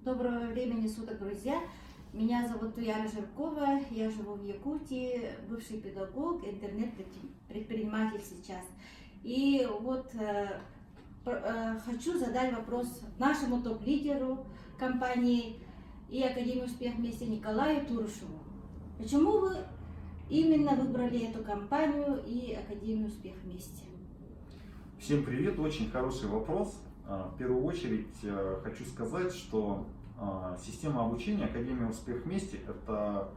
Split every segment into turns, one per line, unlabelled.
Доброго времени суток, друзья! Меня зовут Туяна Жиркова, я живу в Якутии, бывший педагог, интернет-предприниматель сейчас. И вот хочу задать вопрос нашему топ-лидеру компании и Академии Успех вместе Николаю Турушеву. Почему вы именно выбрали эту компанию и Академию Успех вместе?
Всем привет, очень хороший вопрос. В первую очередь хочу сказать, что система обучения Академия Успех вместе – это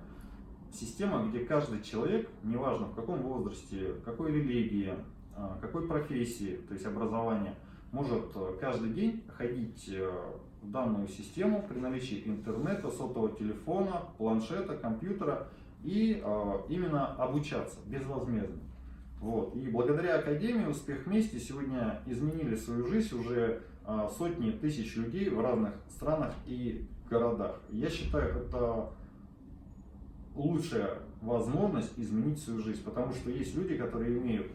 система, где каждый человек, неважно в каком возрасте, какой религии, какой профессии, то есть образования, может каждый день ходить в данную систему при наличии интернета, сотового телефона, планшета, компьютера и именно обучаться безвозмездно. Вот. И благодаря Академии Успех вместе сегодня изменили свою жизнь уже сотни тысяч людей в разных странах и городах. Я считаю, это лучшая возможность изменить свою жизнь, потому что есть люди, которые имеют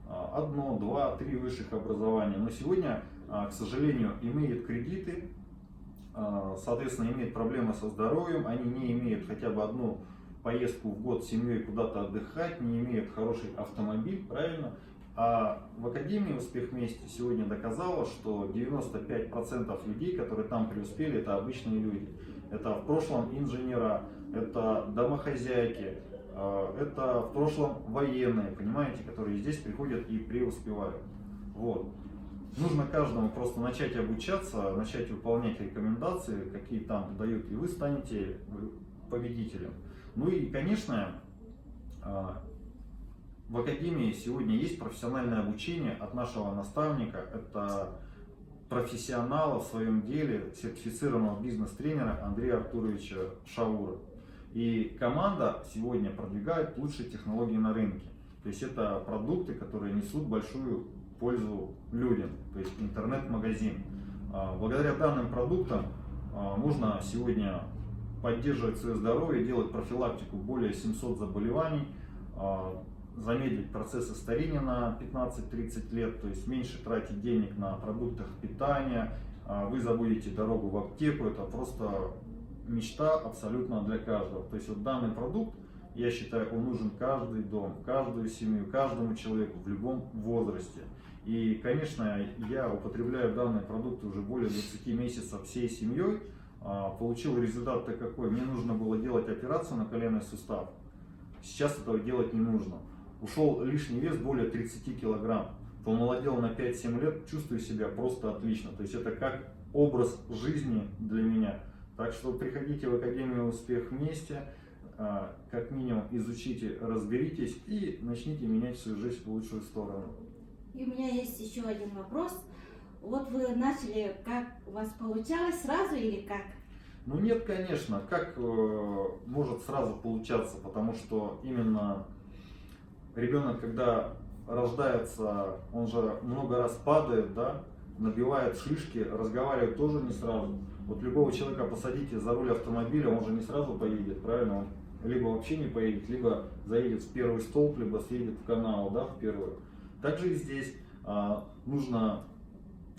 одно, два, три высших образования, но сегодня, к сожалению, имеют кредиты, соответственно, имеют проблемы со здоровьем, они не имеют хотя бы одну поездку в год с семьей куда-то отдыхать, не имеют хороший автомобиль, правильно? А в Академии Успех вместе сегодня доказала, что 95% людей, которые там преуспели, это обычные люди. Это в прошлом инженера, это домохозяйки, это в прошлом военные, понимаете, которые здесь приходят и преуспевают. Вот. Нужно каждому просто начать обучаться, начать выполнять рекомендации, какие там дают, и вы станете победителем. Ну и, конечно, в Академии сегодня есть профессиональное обучение от нашего наставника. Это профессионала в своем деле, сертифицированного бизнес-тренера Андрея Артуровича Шаура. И команда сегодня продвигает лучшие технологии на рынке. То есть это продукты, которые несут большую пользу людям, то есть интернет-магазин. Благодаря данным продуктам можно сегодня поддерживать свое здоровье, делать профилактику более 700 заболеваний, замедлить процессы старения на 15-30 лет, то есть меньше тратить денег на продуктах питания, вы забудете дорогу в аптеку, это просто мечта абсолютно для каждого. То есть вот данный продукт, я считаю, он нужен каждый дом, каждую семью, каждому человеку в любом возрасте. И, конечно, я употребляю данные продукты уже более 20 месяцев всей семьей. Получил результат какой? Мне нужно было делать операцию на коленный сустав. Сейчас этого делать не нужно. Ушел лишний вес более 30 килограмм. Помолодел на 5-7 лет, чувствую себя просто отлично. То есть это как образ жизни для меня. Так что приходите в Академию Успех вместе, как минимум изучите, разберитесь и начните менять свою жизнь в лучшую сторону.
И у меня есть еще один вопрос. Вот вы начали, как у вас получалось, сразу или как?
Ну нет, конечно, как может сразу получаться, потому что именно ребенок, когда рождается, он же много раз падает, да, набивает шишки, разговаривает тоже не сразу. Вот любого человека посадите за руль автомобиля, он же не сразу поедет, правильно? Он либо вообще не поедет, либо заедет в первый столб, либо съедет в канал, да, в первую. Также и здесь нужно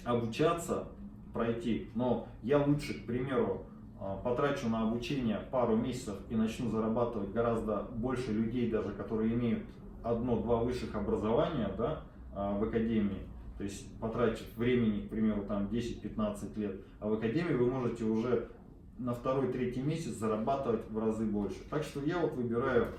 обучаться, пройти, но я лучше, к примеру, потрачу на обучение пару месяцев и начну зарабатывать гораздо больше людей, даже которые имеют одно-два высших образования, да, в Академии, то есть потратив времени, к примеру, там 10-15 лет, а в Академии вы можете уже на второй-третий месяц зарабатывать в разы больше. Так что я вот выбираю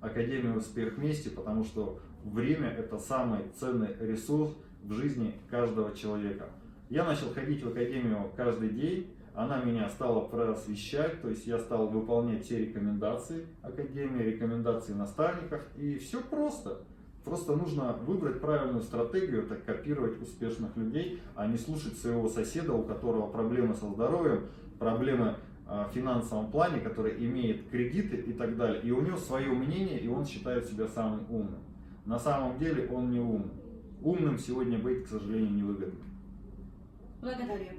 Академию Успех вместе, потому что время – это самый ценный ресурс в жизни каждого человека. Я начал ходить в Академию каждый день, она меня стала просвещать, то есть я стал выполнять все рекомендации Академии, рекомендации наставников, и все просто. Просто нужно выбрать правильную стратегию, это копировать успешных людей, а не слушать своего соседа, у которого проблемы со здоровьем, проблемы в финансовом плане, который имеет кредиты и так далее. И у него свое мнение, и он считает себя самым умным. На самом деле он не умный. Умным сегодня быть, к сожалению, невыгодно.
Благодарю.